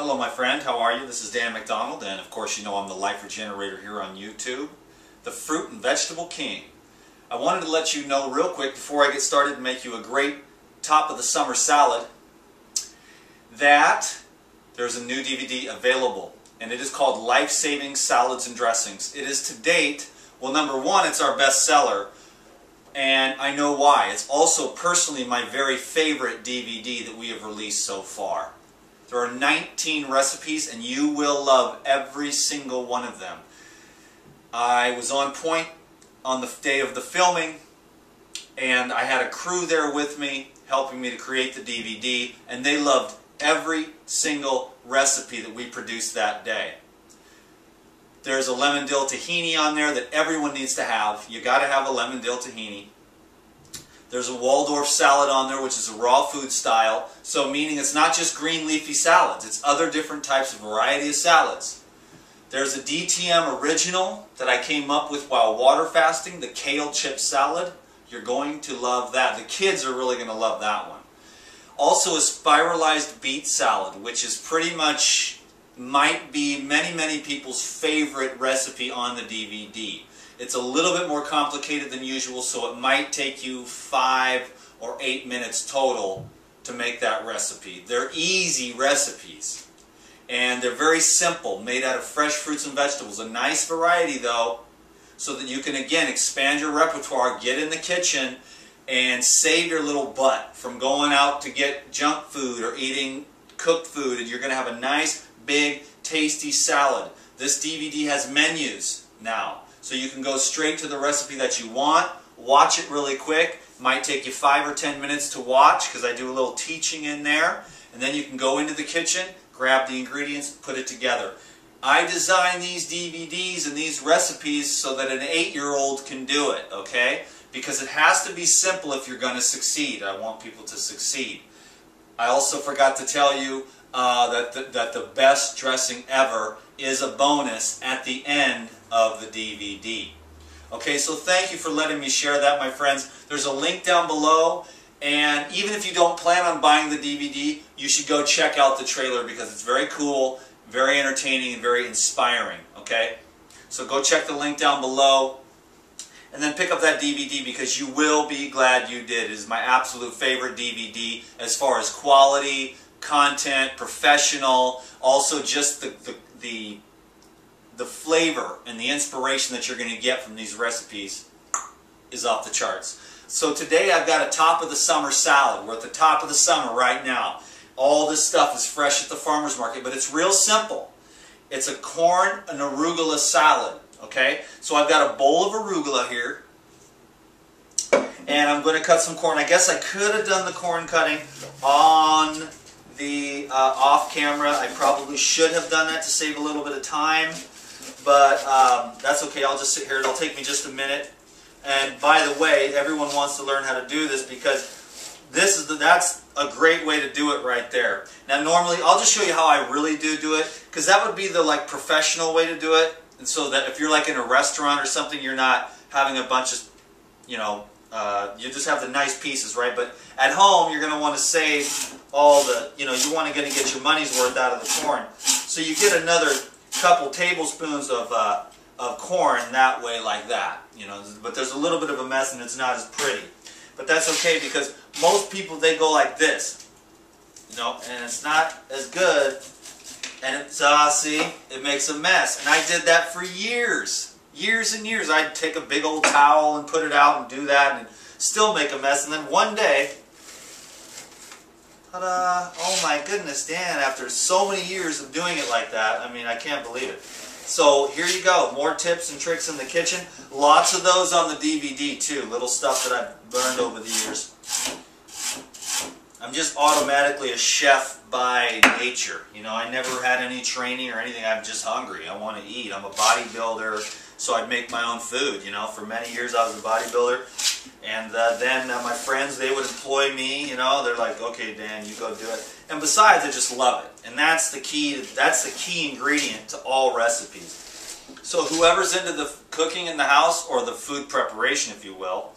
Hello my friend, how are you? This is Dan McDonald, and of course you know I'm the Life Regenerator here on YouTube, the Fruit and Vegetable King. I wanted to let you know real quick before I get started and make you a great top of the summer salad that there's a new DVD available, and it is called Life-Saving Salads and Dressings. It is to date, well, number one, it's our best seller, and I know why. It's also personally my very favorite DVD that we have released so far. There are 19 recipes and you will love every single one of them. I was on point on the day of the filming, and I had a crew there with me helping me to create the DVD, and they loved every single recipe that we produced that day. There's a lemon dill tahini on there that everyone needs to have. You got to have a lemon dill tahini. There's a Waldorf salad on there, which is a raw food style, so meaning it's not just green leafy salads, it's other different types of variety of salads. There's a DTM original that I came up with while water fasting, the kale chip salad. You're going to love that. The kids are really going to love that one. Also a spiralized beet salad, which is pretty much, might be many people's favorite recipe on the DVD. It's a little bit more complicated than usual, so it might take you 5 or 8 minutes total to make that recipe. They're easy recipes, and they're very simple, made out of fresh fruits and vegetables. A nice variety, though, so that you can, again, expand your repertoire, get in the kitchen, and save your little butt from going out to get junk food or eating cooked food, and you're going to have a nice, big, tasty salad. This DVD has menus now, so you can go straight to the recipe that you want, watch it really quick. Might take you 5 or 10 minutes to watch because I do a little teaching in there, and then you can go into the kitchen, grab the ingredients, put it together. I design these DVDs and these recipes so that an 8-year-old can do it, okay? Because it has to be simple if you're going to succeed. I want people to succeed. I also forgot to tell you that the best dressing ever is a bonus at the end of the DVD. Okay, so thank you for letting me share that, my friends. There's a link down below, and even if you don't plan on buying the DVD, you should go check out the trailer because it's very cool, very entertaining, and very inspiring, okay? So go check the link down below, and then pick up that DVD because you will be glad you did. It is my absolute favorite DVD as far as quality, content, professional, also just the flavor and the inspiration that you're going to get from these recipes is off the charts. So today I've got a top of the summer salad. We're at the top of the summer right now. All this stuff is fresh at the farmer's market, but it's real simple. It's a corn and arugula salad. Okay, so I've got a bowl of arugula here, and I'm going to cut some corn. I guess I could have done the corn cutting on the off camera. I probably should have done that to save a little bit of time, but that's okay. I'll just sit here. It'll take me just a minute. And by the way, everyone wants to learn how to do this because that's a great way to do it right there. Now normally, I'll just show you how I really do it because that would be the professional way to do it. And so that if you're like in a restaurant or something, you're not having a bunch of, you just have the nice pieces, right? But at home, you're going to want to save all the, you want to get your money's worth out of the corn. So you get another couple tablespoons of corn that way, like that, But there's a little bit of a mess and it's not as pretty. But that's okay because most people, they go like this, and it's not as good. And it's, see, it makes a mess. And I did that for years. Years and years. I'd take a big old towel and put it out and do that and still make a mess. And then one day, ta-da, oh my goodness, Dan, after so many years of doing it like that, I mean, I can't believe it. So here you go. More tips and tricks in the kitchen. Lots of those on the DVD too. Little stuff that I've learned over the years. I'm just automatically a chef by nature. I never had any training or anything. I'm just hungry. I want to eat. I'm a bodybuilder, so I'd make my own food. For many years I was a bodybuilder. And then my friends, they would employ me. They're like, okay, Dan, you go do it. And besides, I just love it. And that's the key ingredient to all recipes. So whoever's into the cooking in the house, or the food preparation, if you will,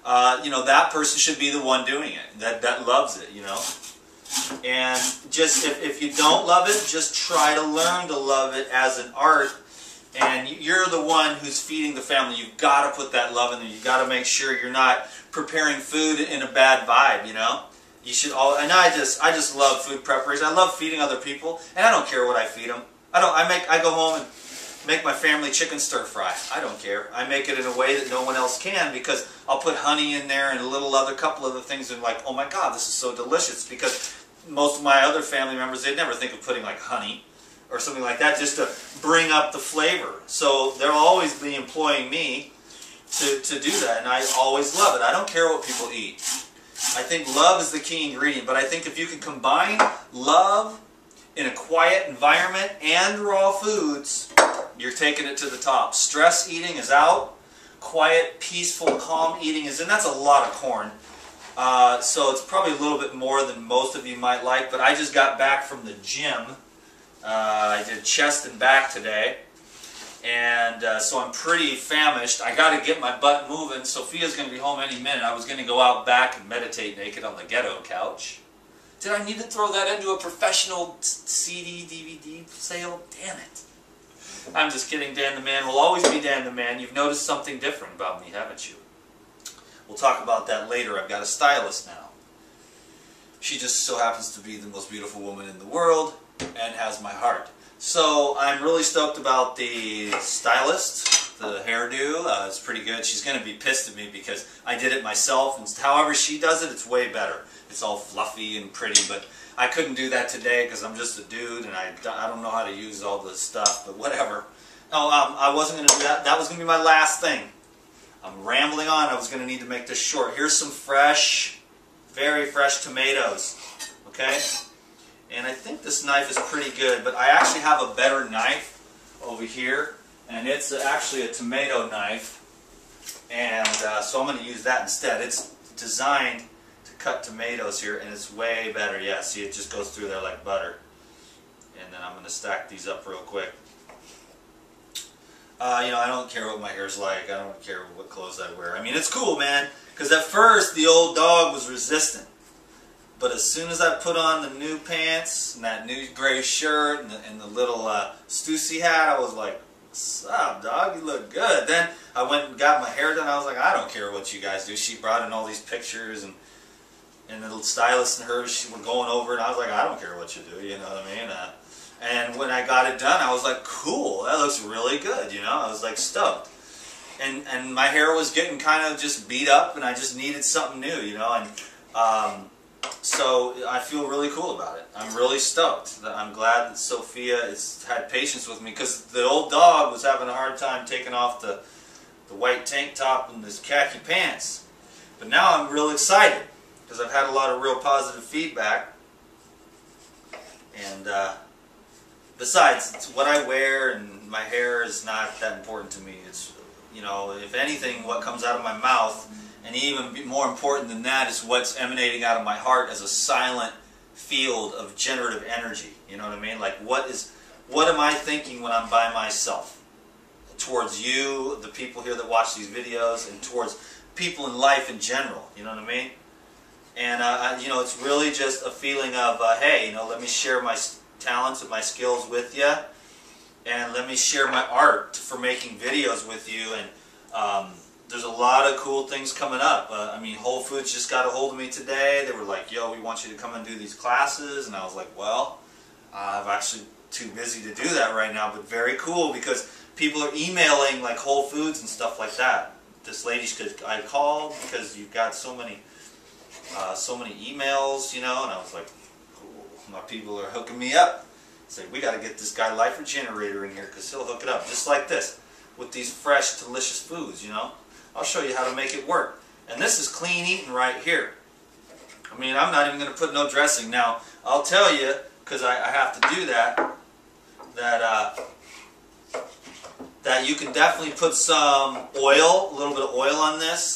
that person should be the one doing it. That loves it, And just if you don't love it, just try to learn to love it as an art. And you're the one who's feeding the family. You've got to put that love in there. You've got to make sure you're not preparing food in a bad vibe, you know? You should all, and I just love food preparation. I love feeding other people, and I don't care what I feed them. I go home and make my family chicken stir fry. I don't care. I make it in a way that no one else can, because I'll put honey in there and a couple other things, and like, oh my God, this is so delicious. Because most of my other family members, they'd never think of putting like honey or something like that just to bring up the flavor. So they'll always be employing me to do that, and I always love it. I don't care what people eat. I think love is the key ingredient, but I think if you can combine love in a quiet environment and raw foods, you're taking it to the top. Stress eating is out. Quiet, peaceful, calm eating is in. That's a lot of corn. So it's probably a little bit more than most of you might like, but I just got back from the gym. I did chest and back today, and so I'm pretty famished. I got to get my butt moving. Sophia's going to be home any minute. I was going to go out back and meditate naked on the ghetto couch. Did I need to throw that into a professional CD, DVD sale? Damn it. I'm just kidding. Dan the Man will always be Dan the Man. You've noticed something different about me, haven't you? We'll talk about that later. I've got a stylist now. She just so happens to be the most beautiful woman in the world and has my heart. So I'm really stoked about the stylist, the hairdo. It's pretty good. She's going to be pissed at me because I did it myself, and however she does it, it's way better. It's all fluffy and pretty, but I couldn't do that today because I'm just a dude and I don't know how to use all this stuff, but whatever. No, I wasn't going to do that. That was going to be my last thing. I'm rambling on. I was going to need to make this short. Here's some fresh, very fresh tomatoes. Okay? And I think this knife is pretty good, but I actually have a better knife over here, and it's actually a tomato knife, and so I'm going to use that instead. It's designed to cut tomatoes here, and it's way better. Yeah, see, it just goes through there like butter. And then I'm going to stack these up real quick. You know, I don't care what my hair's like. I don't care what clothes I wear. I mean, it's cool, man, because at first the old dog was resistant. But as soon as I put on the new pants and that new gray shirt and the little Stussy hat, I was like, what's up, dog? You look good. Then I went and got my hair done. I was like, I don't care what you guys do. She brought in all these pictures, and the little stylist and her, she were going over it, and I was like, I don't care what you do, you know what I mean? And when I got it done, I was like, cool, that looks really good, you know? I was like stoked. And my hair was getting kind of just beat up, and I just needed something new, you know? And so I feel really cool about it. I'm really stoked. I'm glad that Sophia has had patience with me, because the old dog was having a hard time taking off the white tank top and his khaki pants. But now I'm real excited, because I've had a lot of real positive feedback. And besides, it's what I wear, and my hair is not that important to me. It's, you know, if anything, what comes out of my mouth. And even more important than that is what's emanating out of my heart as a silent field of generative energy. You know what I mean? Like, what am I thinking when I'm by myself? Towards you, the people here that watch these videos, and towards people in life in general. You know what I mean? And, you know, it's really just a feeling of, hey, you know, let me share my talents and my skills with you. And let me share my art for making videos with you. And, there's a lot of cool things coming up. I mean, Whole Foods just got a hold of me today. They were like, yo, we want you to come and do these classes. And I was like, well, I'm actually too busy to do that right now, but very cool, because people are emailing like Whole Foods and stuff like that. This lady, I called because you've got so many emails, you know, and I was like, cool, my people are hooking me up. Say, we got to get this guy Life Regenerator in here, because he'll hook it up just like this with these fresh, delicious foods, you know. I'll show you how to make it work. And this is clean eating right here. I mean, I'm not even going to put no dressing. Now, I'll tell you, because I have to do that, that you can definitely put some oil, a little bit of oil on this.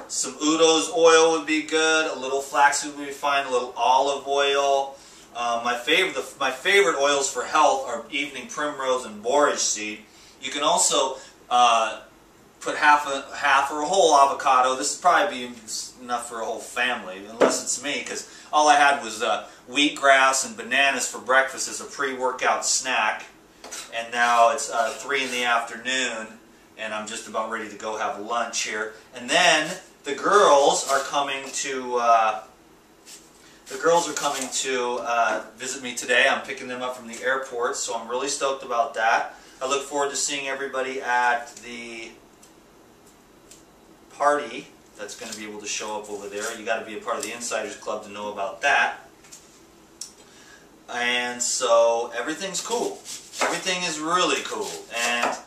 Some Udo's oil would be good. A little flaxseed would be fine. A little olive oil. My favorite oils for health are evening primrose and borage seed. You can also put half or a whole avocado. This would probably be enough for a whole family, unless it's me, because all I had was wheatgrass and bananas for breakfast as a pre-workout snack. And now it's 3 in the afternoon, and I'm just about ready to go have lunch here. And then the girls are coming to visit me today. I'm picking them up from the airport, so I'm really stoked about that. I look forward to seeing everybody at the party that's going to be able to show up over there. You got to be a part of the Insiders Club to know about that. And so everything's cool. Everything is really cool. And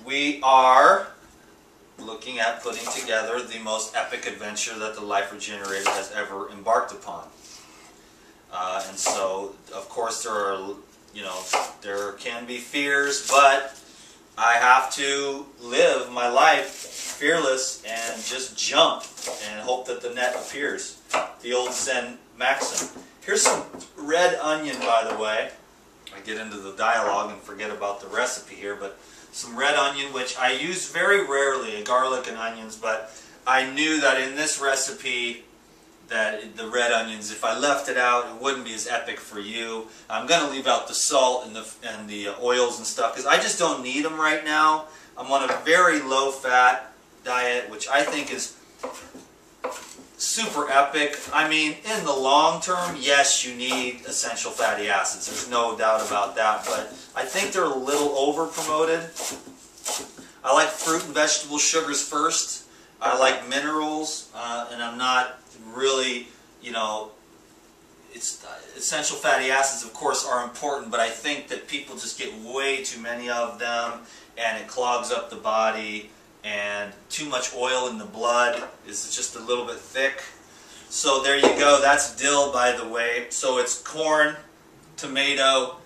we are looking at putting together the most epic adventure that the Life Regenerator has ever embarked upon. And so, of course, there can be fears, but I have to live my life fearless and just jump and hope that the net appears. The old Zen maxim. Here's some red onion, by the way. I get into the dialogue and forget about the recipe here, but some red onion, which I use very rarely, garlic and onions, but I knew that in this recipe that the red onions, if I left it out, it wouldn't be as epic for you. I'm going to leave out the salt and the oils and stuff, because I just don't need them right now. I'm on a very low-fat diet, which I think is super epic. I mean, in the long term, yes, you need essential fatty acids. There's no doubt about that, but I think they're a little over-promoted. I like fruit and vegetable sugars first. I like minerals, and I'm not really, essential fatty acids, of course, are important, but I think that people just get way too many of them, and it clogs up the body, and too much oil in the blood is just a little bit thick. So there you go. That's dill, by the way. So it's corn, tomato,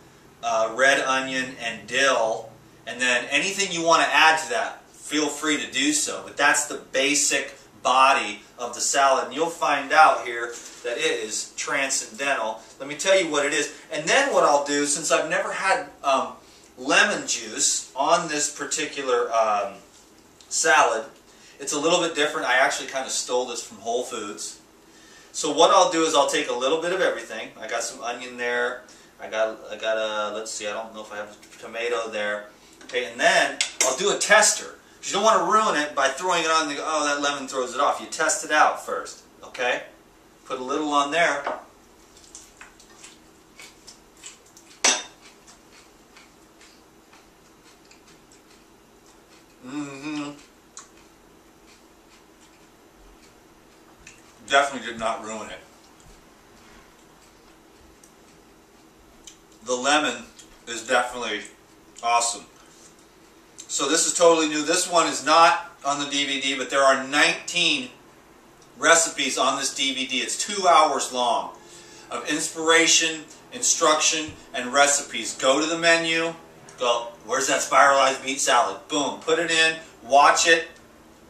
red onion, and dill. And then anything you want to add to that, feel free to do so. But that's the basic body of the salad. And you'll find out here that it is transcendental. Let me tell you what it is. And then what I'll do, since I've never had lemon juice on this particular salad, it's a little bit different. I actually kind of stole this from Whole Foods. So what I'll do is I'll take a little bit of everything. I got some onion there. I got a, let's see, I don't know if I have a tomato there. Okay, and then I'll do a tester. You don't want to ruin it by throwing it on and oh, that lemon throws it off. You test it out first, okay? Put a little on there. Definitely did not ruin it. The lemon is definitely awesome. So this is totally new. This one is not on the DVD, but there are 19 recipes on this DVD. It's 2 hours long of inspiration, instruction, and recipes. Go to the menu. Go, where's that spiralized meat salad? Boom, put it in, watch it,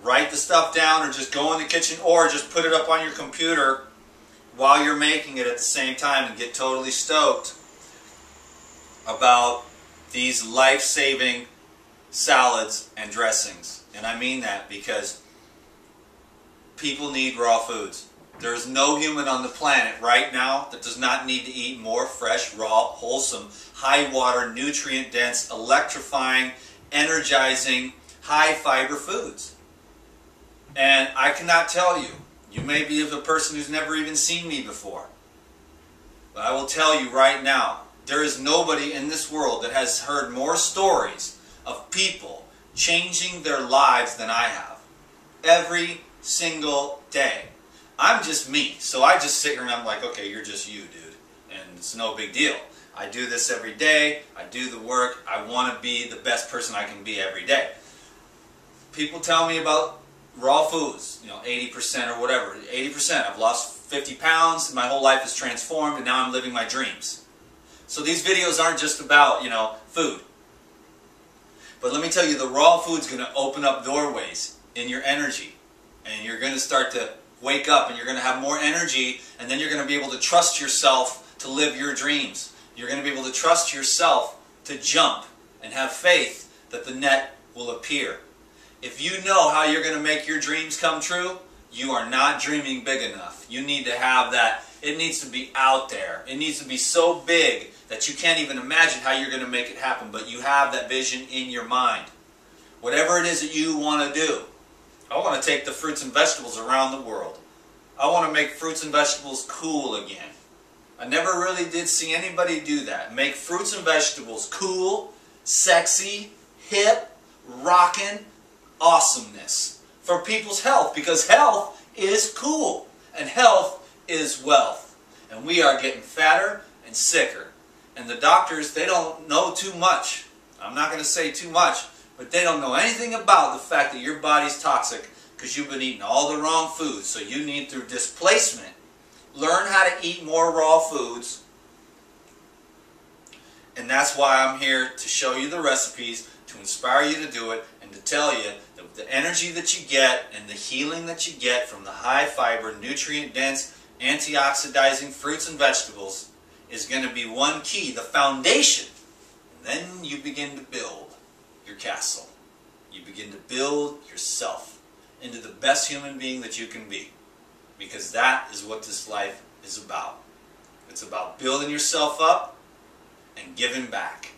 write the stuff down, or just go in the kitchen, or just put it up on your computer while you're making it at the same time and get totally stoked about these life-saving salads and dressings. And I mean that because people need raw foods. There is no human on the planet right now that does not need to eat more fresh, raw, wholesome, high-water, nutrient-dense, electrifying, energizing, high-fiber foods. And I cannot tell you, you may be of a person who's never even seen me before, but I will tell you right now, there is nobody in this world that has heard more stories of people changing their lives than I have. Every single day. I'm just me, so I just sit here and I'm like, okay, you're just you, dude, and it's no big deal. I do this every day, I do the work, I want to be the best person I can be every day. People tell me about raw foods, 80% or whatever, 80%. I've lost 50 pounds, my whole life is transformed, and now I'm living my dreams. So these videos aren't just about, food. But let me tell you, the raw food's going to open up doorways in your energy. And you're going to start to wake up, and you're going to have more energy, and then you're going to be able to trust yourself to live your dreams. You're going to be able to trust yourself to jump and have faith that the net will appear. If you know how you're going to make your dreams come true, you are not dreaming big enough. You need to have that. It needs to be out there. It needs to be so big that you can't even imagine how you're going to make it happen, but you have that vision in your mind. Whatever it is that you want to do. I want to take the fruits and vegetables around the world. I want to make fruits and vegetables cool again. I never really did see anybody do that. Make fruits and vegetables cool, sexy, hip, rockin', awesomeness for people's health, because health is cool and health is wealth. And we are getting fatter and sicker. And the doctors, they don't know too much. I'm not going to say too much, but they don't know anything about the fact that your body's toxic because you've been eating all the wrong foods. So you need, through displacement, learn how to eat more raw foods. And that's why I'm here to show you the recipes, to inspire you to do it, and to tell you that the energy that you get and the healing that you get from the high fiber, nutrient dense, antioxidizing fruits and vegetables is going to be one key, the foundation. And then you begin to build your castle. You begin to build yourself into the best human being that you can be. Because that is what this life is about. It's about building yourself up and giving back.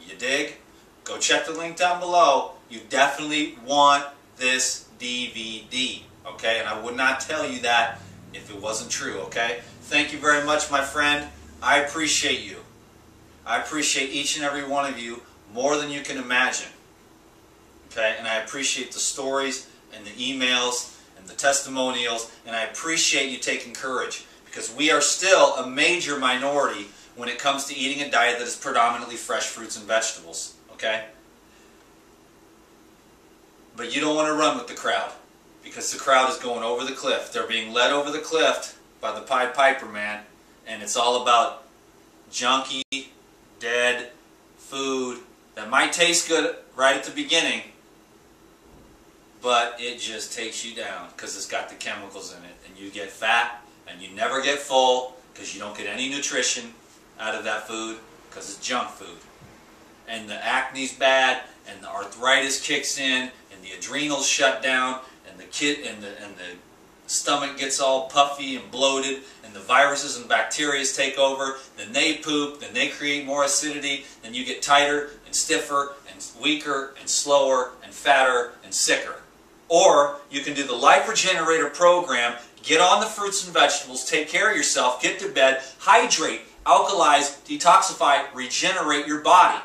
You dig? Go check the link down below. You definitely want this DVD. Okay? And I would not tell you that if it wasn't true. Okay? Thank you very much, my friend. I appreciate you. I appreciate each and every one of you more than you can imagine. Okay? And I appreciate the stories and the emails and the testimonials, and I appreciate you taking courage, because we are still a major minority when it comes to eating a diet that is predominantly fresh fruits and vegetables. Okay? But you don't want to run with the crowd, because the crowd is going over the cliff. They're being led over the cliff by the Pied Piper, man. And it's all about junky, dead food that might taste good right at the beginning, but it just takes you down because it's got the chemicals in it. And you get fat, and you never get full because you don't get any nutrition out of that food because it's junk food. And the acne's bad, and the arthritis kicks in, and the adrenals shut down, and the stomach gets all puffy and bloated, and the viruses and bacteria take over. Then they poop, then they create more acidity, then you get tighter and stiffer and weaker and slower and fatter and sicker. Or you can do the Life Regenerator program, get on the fruits and vegetables, take care of yourself, get to bed, hydrate, alkalize, detoxify, regenerate your body,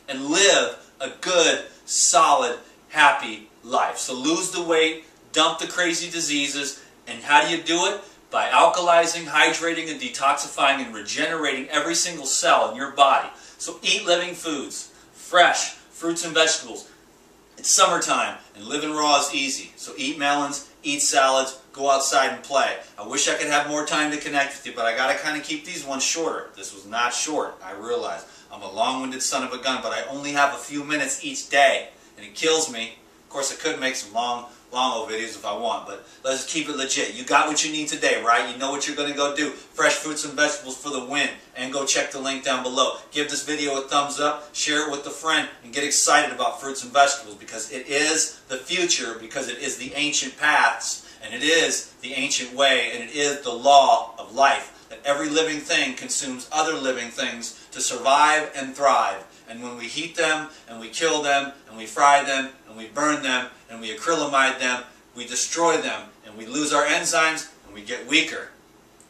and live a good, solid, happy life. So lose the weight, dump the crazy diseases, and how do you do it? By alkalizing, hydrating, and detoxifying and regenerating every single cell in your body. So eat living foods, fresh fruits and vegetables. It's summertime, and living raw is easy. So eat melons, eat salads, go outside and play. I wish I could have more time to connect with you, but I got to kind of keep these ones shorter. This was not short, I realize. I'm a long-winded son of a gun, but I only have a few minutes each day, and it kills me. Of course, I could make some long old videos if I want, but let's keep it legit. You got what you need today, right? You know what you're going to go do. Fresh fruits and vegetables for the win. And go check the link down below. Give this video a thumbs up, share it with a friend, and get excited about fruits and vegetables, because it is the future, because it is the ancient paths, and it is the ancient way, and it is the law of life, that every living thing consumes other living things to survive and thrive. And when we heat them, and we kill them, and we fry them, and we burn them, and we acrylamide them, we destroy them, and we lose our enzymes, and we get weaker.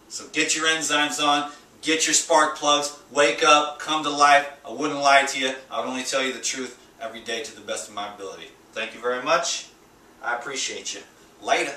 So get your enzymes on, get your spark plugs, wake up, come to life. I wouldn't lie to you. I would only tell you the truth every day to the best of my ability. Thank you very much. I appreciate you. Later.